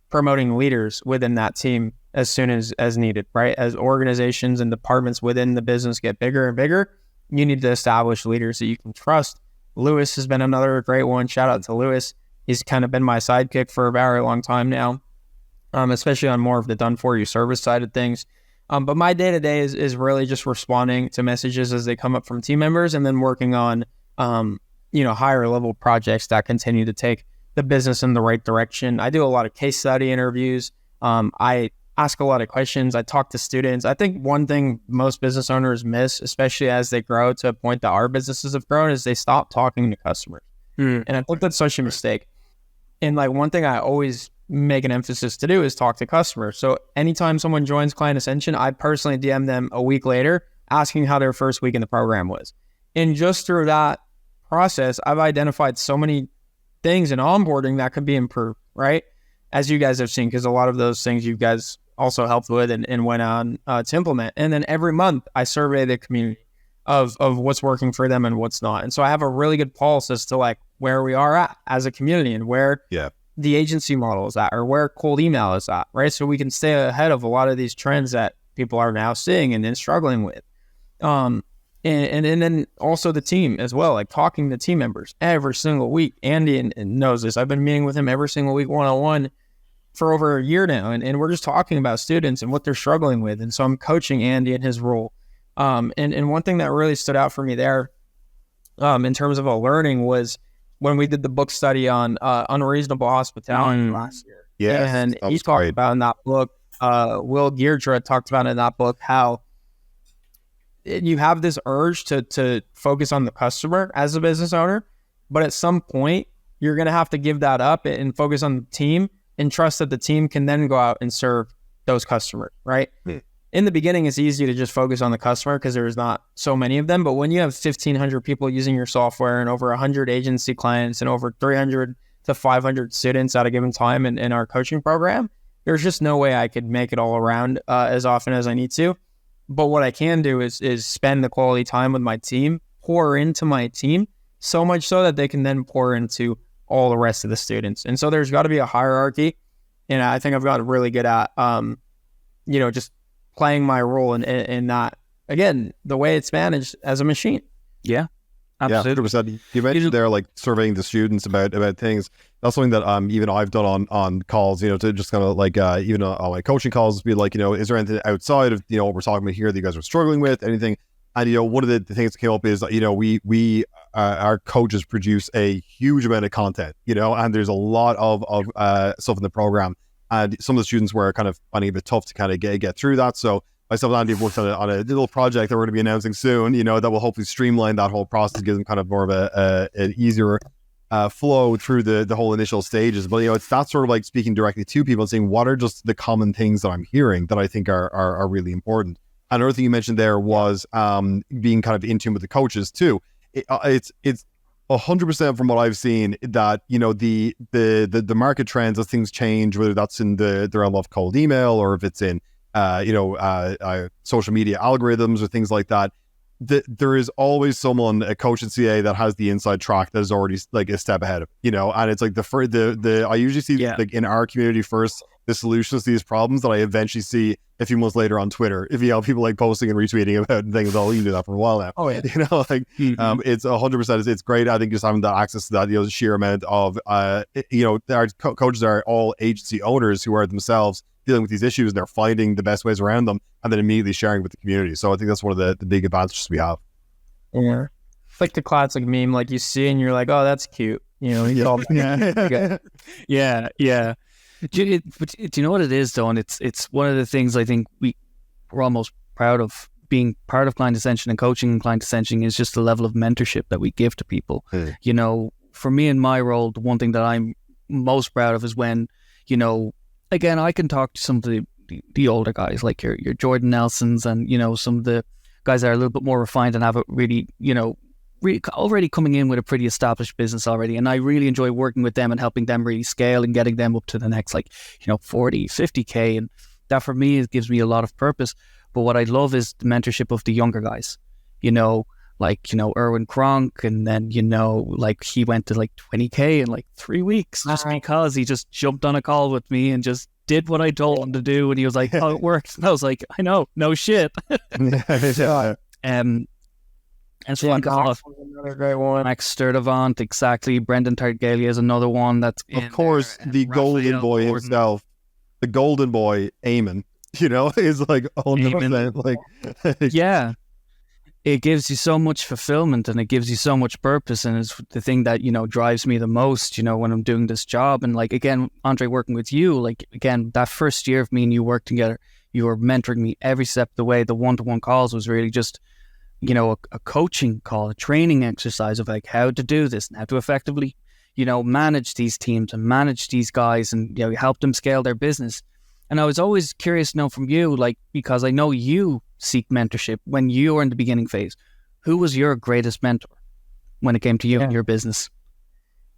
promoting leaders within that team as soon as needed, right? As organizations and departments within the business get bigger and bigger, you need to establish leaders that you can trust. Lewis has been another great one. Shout out to Lewis. He's kind of been my sidekick for a very long time now, especially on more of the done-for-you service side of things. But my day-to-day is really just responding to messages as they come up from team members and then working on, higher level projects that continue to take the business in the right direction. I do a lot of case study interviews. I ask a lot of questions. I talk to students. I think one thing most business owners miss, especially as they grow to a point that our businesses have grown, is they stop talking to customers. And I think that's such a mistake. And like one thing I always make an emphasis to do is talk to customers. So anytime someone joins Client Ascension, I personally DM them a week later asking how their first week in the program was. And just through that process, I've identified so many things in onboarding that could be improved, right? As you guys have seen, because a lot of those things you guys also helped with and went on to implement. And then every month I survey the community of what's working for them and what's not. And so I have a really good pulse as to like where we are at as a community and where the agency model is at or where cold email is at, right? So we can stay ahead of a lot of these trends that people are now seeing and then struggling with. And then also the team as well, like talking to team members every single week. Andy knows this. I've been meeting with him every single week one-on-one for over a year now. And we're just talking about students and what they're struggling with. And so I'm coaching Andy in his role. And one thing that really stood out for me there in terms of a learning was when we did the book study on unreasonable hospitality last year. Yes, and he talked about in that book, Will Geerdra talked about in that book how you have this urge to focus on the customer as a business owner, but at some point you're going to have to give that up and focus on the team and trust that the team can then go out and serve those customers, right? In the beginning, it's easy to just focus on the customer because there's not so many of them. But when you have 1,500 people using your software and over 100 agency clients and over 300 to 500 students at a given time in our coaching program, there's just no way I could make it all around as often as I need to. But what I can do is spend the quality time with my team, pour into my team, so much so that they can then pour into all the rest of the students. And so there's got to be a hierarchy. And I think I've gotten really good at, just playing my role in that, again, the way it's managed as a machine. Yeah, absolutely. Yeah, 100%. You mentioned there, like surveying the students about things. That's something that even I've done on calls, to just kind of like, even on my coaching calls, be like, is there anything outside of, what we're talking about here that you guys are struggling with, anything? And, one of the things that came up is that, we our coaches produce a huge amount of content, and there's a lot of stuff in the program. And some of the students were kind of finding it a bit tough to kind of get through that. So myself and Andy have worked on a little project that we're going to be announcing soon, that will hopefully streamline that whole process, give them kind of more of an easier flow through the whole initial stages. But, it's that sort of like speaking directly to people and saying, what are just the common things that I'm hearing that I think are really important? Another thing you mentioned there was being kind of in tune with the coaches too. It's 100% from what I've seen that, the market trends as things change, whether that's in the realm of cold email or if it's in, social media algorithms or things like that, there is always someone, a coach at CA, that has the inside track that is already like a step ahead of, and it's like I usually see like in our community first the solutions to these problems that I eventually see a few months later on Twitter. If people like posting and retweeting about things, you can do that for a while now. Oh yeah. It's 100%. It's great. I think just having that access to that, the sheer amount of, our coaches are all agency owners who are themselves dealing with these issues, and they're finding the best ways around them and then immediately sharing with the community. So I think that's one of the big advantages we have. Yeah. It's like the classic meme, like you see and you're like, oh, that's cute. Yeah. Do you know what it is, though? And it's one of the things I think we're almost proud of being part of Client Ascension and coaching Client Ascension is just the level of mentorship that we give to people. For me in my role, the one thing that I'm most proud of is when, again, I can talk to some of the older guys, like your Jordan Nelsons and, some of the guys that are a little bit more refined and have a really, already coming in with a pretty established business already. And I really enjoy working with them and helping them really scale and getting them up to the next, 40, 50K. And that for me, it gives me a lot of purpose. But what I love is the mentorship of the younger guys, Erwin Kronk. And then, he went to 20K in 3 weeks just because he just jumped on a call with me and just did what I told him to do. And he was like, oh, it works. And I was like, I know, no shit. And so another great one. Max Sturdivant, exactly. Brendan Tartaglia is another one that's of course the golden boy himself, the golden boy Eamon. Is 100%. Yeah, it gives you so much fulfillment and it gives you so much purpose, and it's the thing that drives me the most. When I'm doing this job, and again, Andre, working with you, again, that first year of me and you worked together, you were mentoring me every step of the way. The one-to-one calls was really just a coaching call, a training exercise of how to do this and how to effectively, manage these teams and manage these guys and, help them scale their business. And I was always curious to know from you, because I know you seek mentorship when you were in the beginning phase, who was your greatest mentor when it came to you and your business?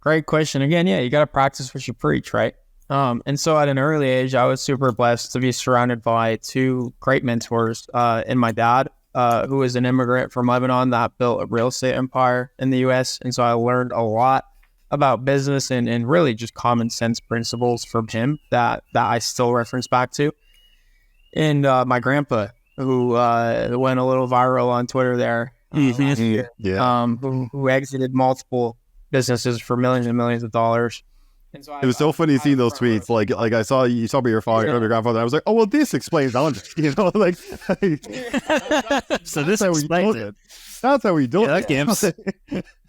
Great question. Again, you got to practice what you preach, right? And so at an early age, I was super blessed to be surrounded by two great mentors, and my dad, who is an immigrant from Lebanon that built a real estate empire in the U.S. And so I learned a lot about business and really just common sense principles from him that I still reference back to. And my grandpa, who went a little viral on Twitter there last year, who exited multiple businesses for millions and millions of dollars. And so it was so funny seeing those tweets. Like I saw you about your father, your grandfather. I was like, oh well, this explains Andre. So this explains it. That's how we do it. That gives.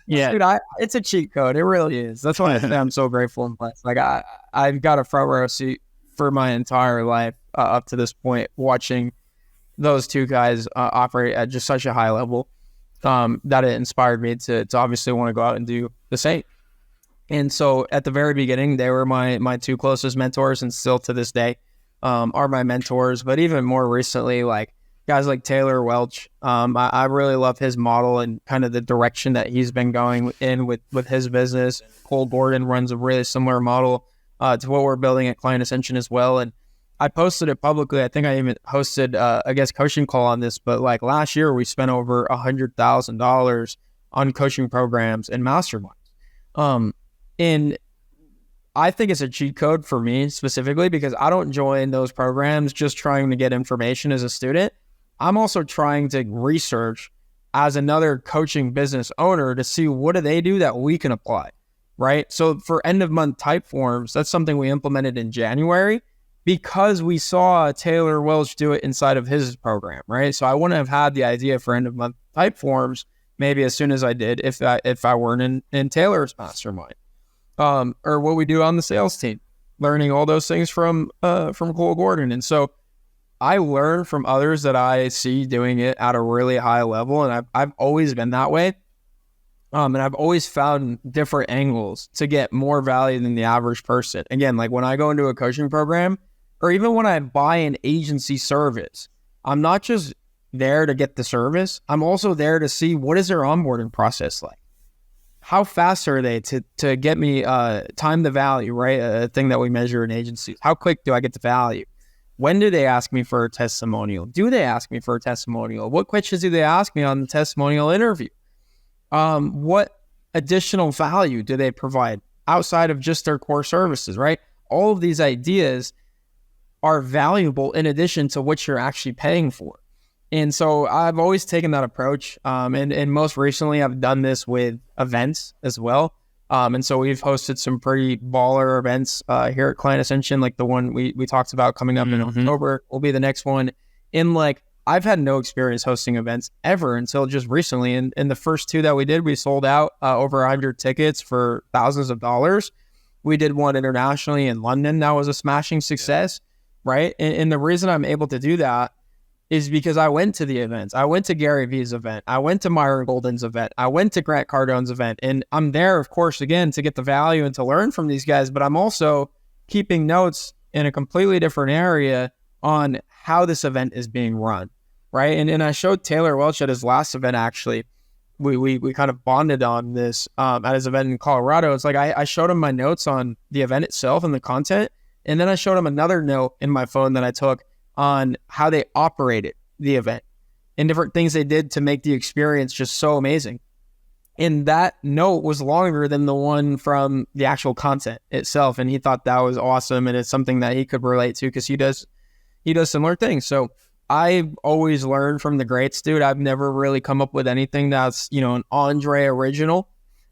Yeah, dude, it's a cheat code. It really is. That's why I'm so grateful and blessed. I've got a front row seat for my entire life up to this point, watching those two guys operate at just such a high level that it inspired me to obviously want to go out and do the same. And so at the very beginning, they were my two closest mentors, and still to this day are my mentors. But even more recently, guys like Taylor Welch, I really love his model and kind of the direction that he's been going in with his business. Cole Gordon runs a really similar model to what we're building at Client Ascension as well. And I posted it publicly. I think I even hosted a guest coaching call on this. But last year, we spent over $100,000 on coaching programs and masterminds. And I think it's a cheat code for me specifically because I don't join those programs just trying to get information as a student. I'm also trying to research as another coaching business owner to see what do they do that we can apply, right? So for end of month type forms, that's something we implemented in January because we saw Taylor Welch do it inside of his program, right? So I wouldn't have had the idea for end of month type forms maybe as soon as I did if I weren't in Taylor's mastermind. Or what we do on the sales team, learning all those things from Cole Gordon. And so I learn from others that I see doing it at a really high level. And I've always been that way. And I've always found different angles to get more value than the average person. Again, when I go into a coaching program or even when I buy an agency service, I'm not just there to get the service. I'm also there to see what is their onboarding process like. How fast are they to get me time to value, right? A thing that we measure in agencies. How quick do I get to value? When do they ask me for a testimonial? Do they ask me for a testimonial? What questions do they ask me on the testimonial interview? What additional value do they provide outside of just their core services, right? All of these ideas are valuable in addition to what you're actually paying for. And so I've always taken that approach. And most recently, I've done this with events as well. And so we've hosted some pretty baller events here at Client Ascension, like the one we talked about coming up in October will be the next one. And like, I've had no experience hosting events ever until just recently. And the first two that we did, we sold out over 100 tickets for thousands of dollars. We did one internationally in London. That was a smashing success, right? And the reason I'm able to do that is because I went to the events. I went to Gary Vee's event. I went to Myron Golden's event. I went to Grant Cardone's event. And I'm there, of course, again, to get the value and to learn from these guys. But I'm also keeping notes in a completely different area on how this event is being run, right? And I showed Taylor Welch at his last event, actually. We kind of bonded on this at his event in Colorado. It's like I showed him my notes on the event itself and the content. And then I showed him another note in my phone that I took on how they operated the event and different things they did to make the experience just so amazing. And that note was longer than the one from the actual content itself. And he thought that was awesome. And it's something that he could relate to because he does similar things. So I always learn from the greats, dude. I've never really come up with anything that's, an Andre original.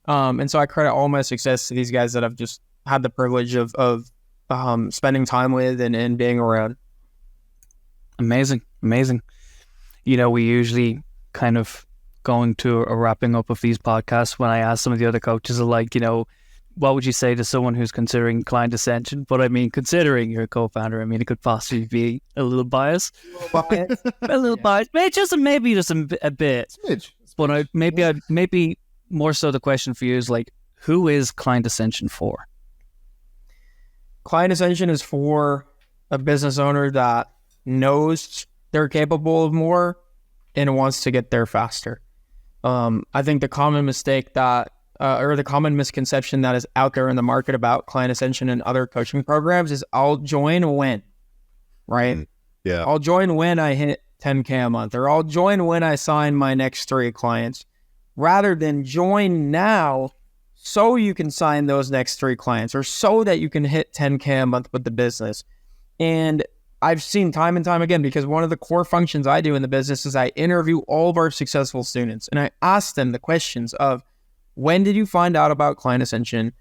And so I credit all my success to these guys that I've just had the privilege of spending time with and being around. Amazing. We usually kind of going to a wrapping up of these podcasts when I ask some of the other coaches like, what would you say to someone who's considering Client Ascension? But I mean, considering you're a co-founder, I mean, it could possibly be a little biased. Biased. Maybe just a bit. But maybe more so the question for you is like, who is Client Ascension for? Client Ascension is for a business owner that knows they're capable of more and wants to get there faster. I think the common mistake or the common misconception that is out there in the market about Client Ascension and other coaching programs is I'll join when, right? Yeah. I'll join when I hit 10K a month, or I'll join when I sign my next 3 clients, rather than join now so you can sign those next 3 clients or so that you can hit 10K a month with the business. And I've seen time and time again, because one of the core functions I do in the business is I interview all of our successful students and I ask them the questions of, when did you find out about Client Ascension?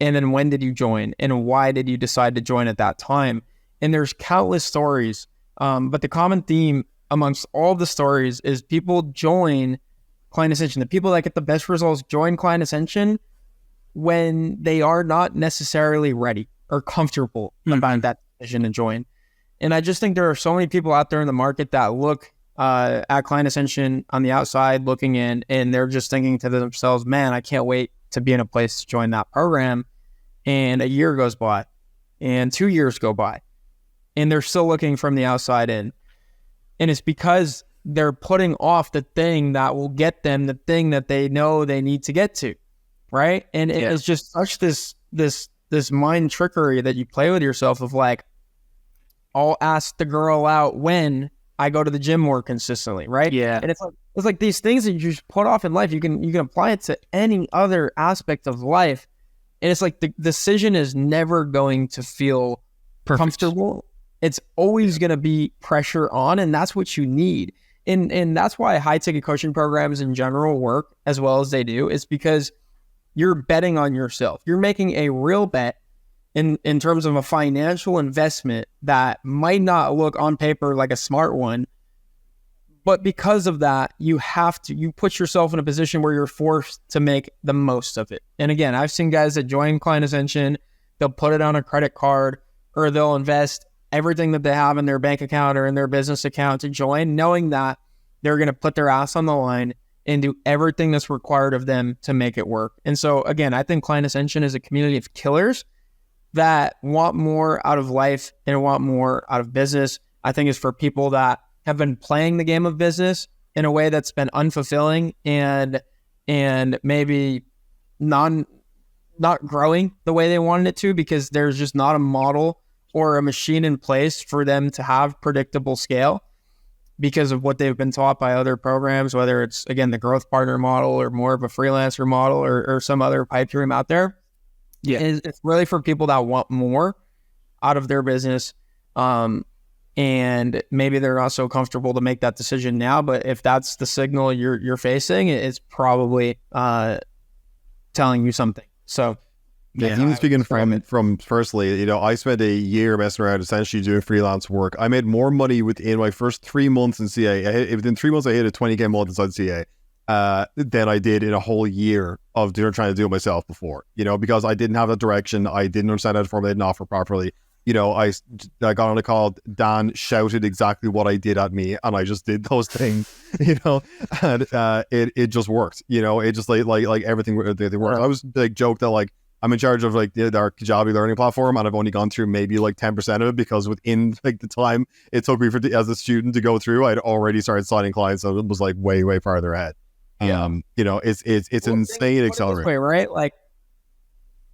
And then when did you join? And why did you decide to join at that time? And there's countless stories. But the common theme amongst all the stories is people join Client Ascension. The people that get the best results join Client Ascension when they are not necessarily ready or comfortable about that decision to join. And I just think there are so many people out there in the market that look at Client Ascension on the outside looking in, and they're just thinking to themselves, man, I can't wait to be in a place to join that program. And a year goes by and 2 years go by and they're still looking from the outside in. And it's because they're putting off the thing that will get them the thing that they know they need to get to. Right. And it's just such this mind trickery that you play with yourself of like, I'll ask the girl out when I go to the gym more consistently, right? Yeah. And it's like these things that you just put off in life, you can apply it to any other aspect of life. And it's like the decision is never going to feel comfortable. It's always going to be pressure on, and that's what you need. And that's why high ticket coaching programs in general work as well as they do, is because you're betting on yourself. You're making a real bet in terms of a financial investment that might not look on paper like a smart one, but because of that, you put yourself in a position where you're forced to make the most of it. And again, I've seen guys that join Client Ascension, they'll put it on a credit card, or they'll invest everything that they have in their bank account or in their business account to join, knowing that they're going to put their ass on the line and do everything that's required of them to make it work. And so again, I think Client Ascension is a community of killers that want more out of life and want more out of business. I think it's for people that have been playing the game of business in a way that's been unfulfilling and maybe not growing the way they wanted it to, because there's just not a model or a machine in place for them to have predictable scale because of what they've been taught by other programs, whether it's, again, the growth partner model or more of a freelancer model or some other pipe dream out there. Yeah. It's really for people that want more out of their business. And maybe they're not so comfortable to make that decision now, but if that's the signal you're facing, it's probably telling you something. So yeah, even speaking from personally, I spent a year messing around essentially doing freelance work. I made more money within my first 3 months in CA. Within 3 months, I hit a 20K month inside CA than I did in a whole year of trying to do it myself before, because I didn't have that direction. I didn't understand how to formulate an offer properly. I got on a call, Dan shouted exactly what I did at me, and I just did those things, and it just worked, it just like everything they worked. I was joke that I'm in charge of our Kajabi learning platform, and I've only gone through maybe 10% of it because within the time it took me as a student to go through, I'd already started signing clients, so it was way farther ahead. Yeah. It's an insane accelerator, right?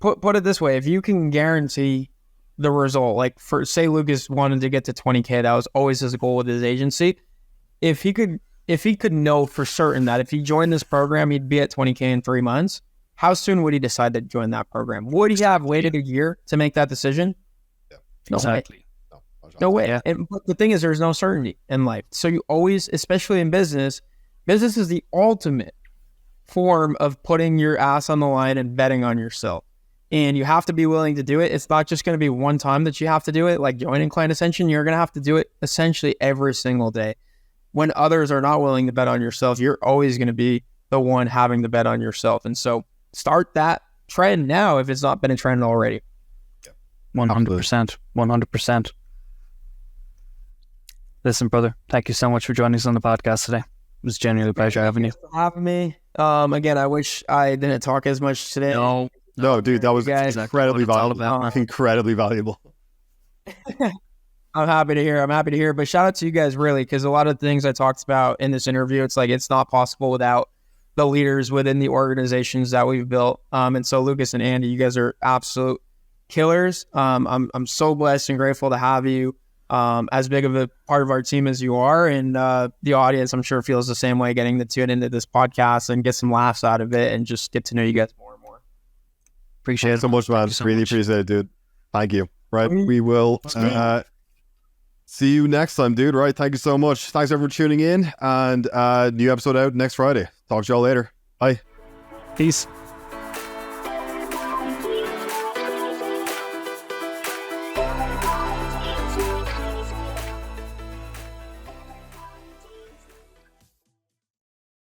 Put it this way: if you can guarantee the result, for say Lucas wanted to get to 20K, that was always his goal with his agency. If he could know for certain that if he joined this program, he'd be at 20K in 3 months, how soon would he decide to join that program? Would he have waited a year to make that decision? Yeah, no exactly. Way. No way. Yeah. But the thing is, there's no certainty in life. So you always, especially in business is the ultimate form of putting your ass on the line and betting on yourself. And you have to be willing to do it. It's not just going to be one time that you have to do it. Like joining Client Ascension, you're going to have to do it essentially every single day. When others are not willing to bet on yourself, you're always going to be the one having to bet on yourself. And so start that trend now if it's not been a trend already. 100%. 100%. Listen, brother, thank you so much for joining us on the podcast today. It was genuinely a pleasure having you. Thanks for having me. Again, I wish I didn't talk as much today. No, dude, that was incredibly valuable. Incredibly valuable. I'm happy to hear. But shout out to you guys, really, because a lot of things I talked about in this interview, it's not possible without the leaders within the organizations that we've built. And so Lucas and Andy, you guys are absolute killers. I'm so blessed and grateful to have you as big of a part of our team as you are. And the audience, I'm sure, feels the same way, getting to tune into this podcast and get some laughs out of it and just get to know you guys more and more. Appreciate it so much, man. Really appreciate it, dude. Thank you. Right, we will see you next time, dude. Right, thank you so much. Thanks everyone for tuning in, and new episode out next Friday. Talk to y'all later. Bye. Peace.